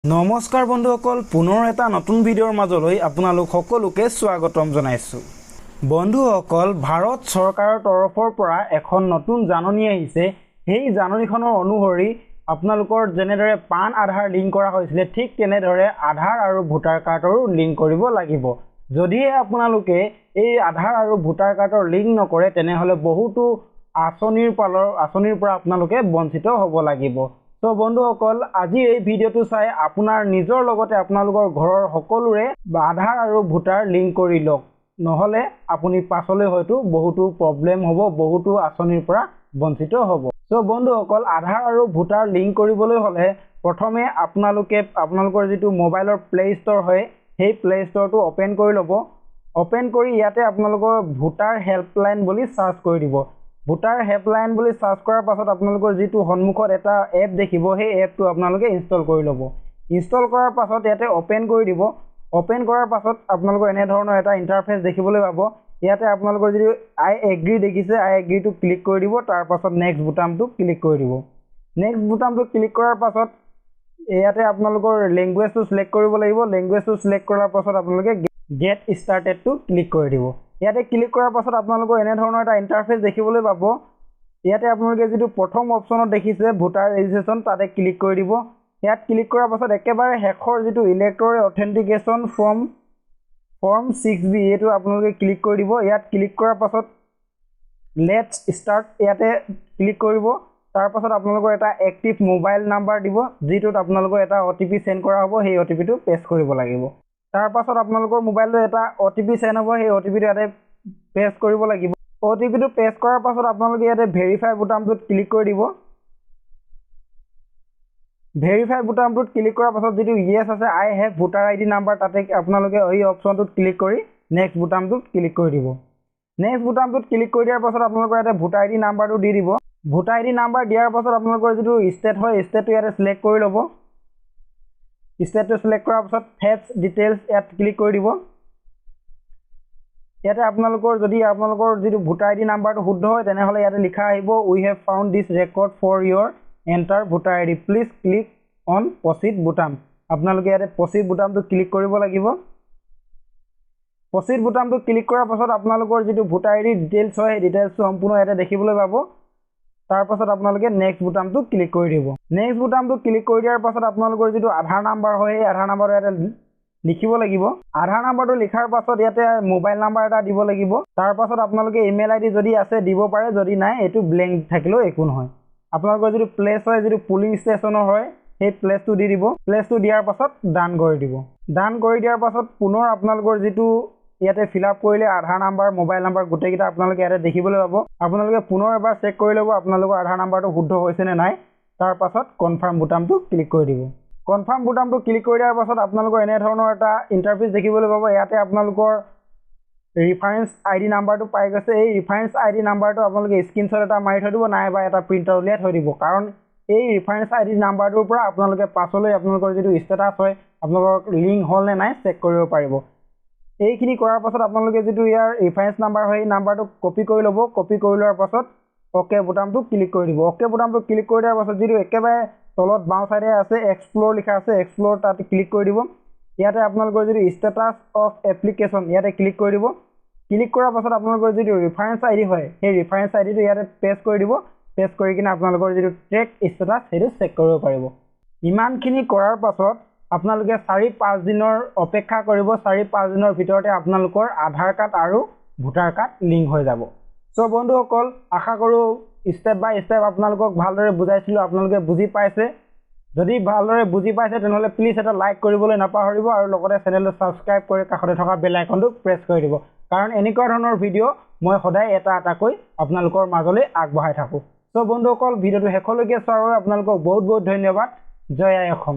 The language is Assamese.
নমস্কাৰ বন্ধুসকল, পুনৰ এটা নতুন ভিডিঅ'ৰ মাজলৈ আপোনালোক সকলোকে স্বাগতম জনাইছোঁ। বন্ধুসকল, ভাৰত চৰকাৰৰ তৰফৰ পৰা এখন নতুন জাননী আহিছে। সেই জাননীখনৰ অনুসৰি আপোনালোকৰ যেনেদৰে পান আধাৰ লিংক কৰা হৈছিলে, ঠিক তেনেদৰে আধাৰ আৰু ভোটাৰ কাৰ্ডৰো লিংক কৰিব লাগিব। যদিহে আপোনালোকে এই আধাৰ আৰু ভোটাৰ কাৰ্ডৰ লিংক নকৰে, তেনেহ'লে বহুতো আঁচনিৰ পৰা আপোনালোকে বঞ্চিত হ'ব লাগিব। তো বন্ধুসকল, আজি এই ভিডিঅ'টো চাই আপোনাৰ নিজৰ লগতে আপোনালোকৰ ঘৰৰ সকলোৰে আধাৰ আৰু ভোটাৰ লিংক কৰি লওক, নহ'লে আপুনি পাছলৈ হয়তো বহুতো প্ৰব্লেম হ'ব, বহুতো আঁচনিৰ পৰা বঞ্চিত হ'ব। তো বন্ধুসকল, আধাৰ আৰু ভোটাৰ লিংক কৰিবলৈ হ'লে প্ৰথমে আপোনালোকৰ যিটো মোবাইলৰ প্লে ষ্ট'ৰ হয়, সেই প্লে ষ্ট'ৰটো অ'পেন কৰি ল'ব। অ'পেন কৰি ইয়াতে আপোনালোকৰ ভোটাৰ হেল্পলাইন বুলি চাৰ্চ কৰি দিব। ভোটাৰ হেল্পলাইন বুলি চাৰ্চ কৰাৰ পাছত আপোনালোকৰ যিটো সন্মুখত এটা এপ দেখিব, সেই এপটো আপোনালোকে ইনষ্টল কৰি ল'ব। ইনষ্টল কৰাৰ পাছত ইয়াতে অ'পেন কৰি দিব। অ'পেন কৰাৰ পাছত আপোনালোকৰ এনেধৰণৰ এটা ইণ্টাৰফেচ দেখিবলৈ পাব। ইয়াতে আপোনালোকৰ যিটো আই এগ্ৰি দেখিছে, আই এগ্ৰিটো ক্লিক কৰি দিব। তাৰপাছত নেক্সট বুটামটো ক্লিক কৰি দিব। নেক্সট বুটামটো ক্লিক কৰাৰ পাছত ইয়াতে আপোনালোকৰ লেংগুৱেজটো চিলেক্ট কৰিব লাগিব। লেংগুৱেজটো চিলেক্ট কৰাৰ পাছত আপোনালোকে গেট ষ্টাৰ্টেডটো ক্লিক কৰি দিব। ইয়াতে ক্লিক কৰাৰ পাছত আপোনালোকৰ এনেধৰণৰ এটা ইণ্টাৰফেচ দেখিবলৈ পাব। ইয়াতে আপোনালোকে যিটো প্ৰথম অপশ্যনত দেখিছে ভোটাৰ ৰেজিষ্ট্ৰেশ্যন, তাতে ক্লিক কৰি দিব। ইয়াত ক্লিক কৰাৰ পাছত একেবাৰে শেষৰ যিটো ইলেক্টৰ অথেণ্টিকেশ্যন ফৰ্ম 6B, এইটো আপোনালোকে ক্লিক কৰি দিব। ইয়াত ক্লিক কৰাৰ পাছত লেটছ ষ্টাৰ্ট ইয়াতে ক্লিক কৰিব। তাৰপাছত আপোনালোকৰ এটা এক্টিভ মোবাইল নাম্বাৰ দিব, যিটোত আপোনালোকৰ এটা OTP চেণ্ড কৰা হ'ব। সেই OTPটো পেষ্ট কৰিব লাগিব। তাৰপাছত আপোনালোকৰ মোবাইলটো এটা OTP চেণ্ড হ'ব, সেই OTPটো ইয়াতে পেষ্ট কৰিব লাগিব। OTPটো পেষ্ট কৰাৰ পাছত আপোনালোকে ইয়াতে ভেৰিফাই বুটামটোত ক্লিক কৰি দিব। ভেৰিফাই বুটামটোত ক্লিক কৰাৰ পাছত যিটো ইয়েছ আছে, আই হেভ ভোটাৰ ID নাম্বাৰ, তাতে আপোনালোকে এই অপশ্যনটোত ক্লিক কৰি নেক্সট বুটামটোত ক্লিক কৰি দিব। নেক্সট বুটামটোত ক্লিক কৰি দিয়াৰ পাছত আপোনালোকৰ ইয়াতে ভোটাৰ ID নাম্বাৰটো দি দিব। ভোটাৰ ID নাম্বাৰ দিয়াৰ পাছত আপোনালোকৰ যিটো ষ্টেট হয়, ষ্টেটটো ইয়াতে চিলেক্ট কৰি ল'ব। ষ্টেটটো চিলেক্ট কৰাৰ পাছত ফেটছ ডিটেইলছ ইয়াত ক্লিক কৰি দিব। ইয়াতে যদি আপোনালোকৰ যিটো ভোটাৰ ID নাম্বাৰটো শুদ্ধ হয়, তেনেহ'লে ইয়াতে লিখা আহিব we have found this record for your enter voter ID, please click on proceed বুটাম। আপোনালোকে ইয়াতে প্ৰচিড বুটামটো ক্লিক কৰিব লাগিব। প্ৰচিড বুটামটো ক্লিক কৰাৰ পাছত আপোনালোকৰ যিটো ভোটাৰ ID ডিটেইলছ হয়, সেই ডিটেইলছটো সম্পূৰ্ণ ইয়াতে দেখিবলৈ পাব। তাৰপাছত আপোনালোকে নেক্সট বুটামটো ক্লিক কৰি দিব। নেক্সট বুটামটো ক্লিক কৰি দিয়াৰ পাছত আপোনালোকৰ যিটো আধাৰ নাম্বাৰ হয়, সেই আধাৰ নাম্বাৰটো ইয়াতে লিখিব লাগিব। আধাৰ নাম্বাৰটো লিখাৰ পাছত ইয়াতে মোবাইল নাম্বাৰ এটা দিব লাগিব। তাৰপাছত আপোনালোকে ইমেইল ID যদি আছে দিব পাৰে, যদি নাই এইটো ব্লেংক থাকিলেও একো নহয়। আপোনালোকৰ যিটো প্লেচ হয়, যিটো পুলিং ষ্টেচনৰ হয়, সেই প্লেচটো দি দিব। প্লেচটো দিয়াৰ পাছত ডান কৰি দিব। ডান কৰি দিয়াৰ পাছত পুনৰ আপোনালোকৰ যিটো ইয়াতে ফিল আপ কৰিলে আধাৰ নাম্বাৰ, মোবাইল নাম্বাৰ গোটেইকেইটা আপোনালোকে ইয়াতে দেখিবলৈ পাব। আপোনালোকে পুনৰ এবাৰ চেক কৰি ল'ব আপোনালোকৰ আধাৰ নাম্বাৰটো শুদ্ধ হৈছে নে নাই। তাৰপাছত কনফাৰ্ম বুটামটো ক্লিক কৰি দিব। কনফাৰ্ম বুটামটো ক্লিক কৰি দিয়াৰ পাছত আপোনালোকৰ এনেধৰণৰ এটা ইণ্টাৰফেচ দেখিবলৈ পাব। ইয়াতে আপোনালোকৰ ৰিফাৰেঞ্চ ID নাম্বাৰটো পাই গৈছে। এই ৰিফাৰেঞ্চ ID নাম্বাৰটো আপোনালোকে স্ক্ৰীনশ্বট এটা মাৰি থৈ দিব, নাইবা এটা প্ৰিণ্ট আউট উলিয়াই থৈ দিব। কাৰণ এই ৰিফাৰেঞ্চ ID নাম্বাৰটোৰ পৰা আপোনালোকে পাছলৈ আপোনালোকৰ যিটো ষ্টেটাছ হয়, আপোনালোকৰ লিংক হ'ল নে নাই চেক কৰিব পাৰিব। এইখিনি কৰাৰ পাছত আপোনালোকে যিটো ইয়াৰ ৰিফাৰেঞ্চ নাম্বাৰ হয়, এই নাম্বাৰটো কপি কৰি ল'ব। কপি কৰি লোৱাৰ পাছত অ'কে বুটামটো ক্লিক কৰি দিব। অ'কে বুটামটো ক্লিক কৰি দিয়াৰ পাছত যিটো একেবাৰে তলত বাওঁ ছাইডে আছে এক্সপ্ল'ৰ লিখা আছে, এক্সপ্ল'ৰ তাত ক্লিক কৰি দিব। ইয়াতে আপোনালোকৰ যিটো ষ্টেটাছ অফ এপ্লিকেশ্যন ইয়াতে ক্লিক কৰি দিব। ক্লিক কৰাৰ পাছত আপোনালোকৰ যিটো ৰিফাৰেঞ্চ ID হয়, সেই ৰিফাৰেঞ্চ IDটো ইয়াতে পেষ্ট কৰি দিব। পেষ্ট কৰি কিনে আপোনালোকৰ যিটো ট্ৰেক ষ্টেটাছ সেইটো চেক কৰিব পাৰিব। ইমানখিনি কৰাৰ পাছত আপোনালোকে 4-5 দিনৰ অপেক্ষা কৰিব। 4-5 দিনৰ ভিতৰতে আপোনালোকৰ আধাৰ কাৰ্ড আৰু ভোটাৰ কাৰ্ড লিংক হৈ যাব। চ' বন্ধুসকল, আশা কৰোঁ ষ্টেপ বাই ষ্টেপ আপোনালোকক ভালদৰে বুজাইছিলোঁ, আপোনালোকে বুজি পাইছে। যদি ভালদৰে বুজি পাইছে তেনেহ'লে প্লিজ এটা লাইক কৰিবলৈ নাপাহৰিব আৰু লগতে চেনেলটো ছাবস্ক্ৰাইব কৰি কাষতে থকা বেল আইকনটো প্ৰেছ কৰি দিব। কাৰণ এনেকুৱা ধৰণৰ ভিডিঅ' মই সদায় এটাকৈ আপোনালোকৰ মাজলৈ আগবঢ়াই থাকোঁ। চ' বন্ধুসকল, ভিডিঅ'টো শেষলৈকে চোৱাৰ বাবে আপোনালোকক বহুত বহুত ধন্যবাদ। জয় আই অসম।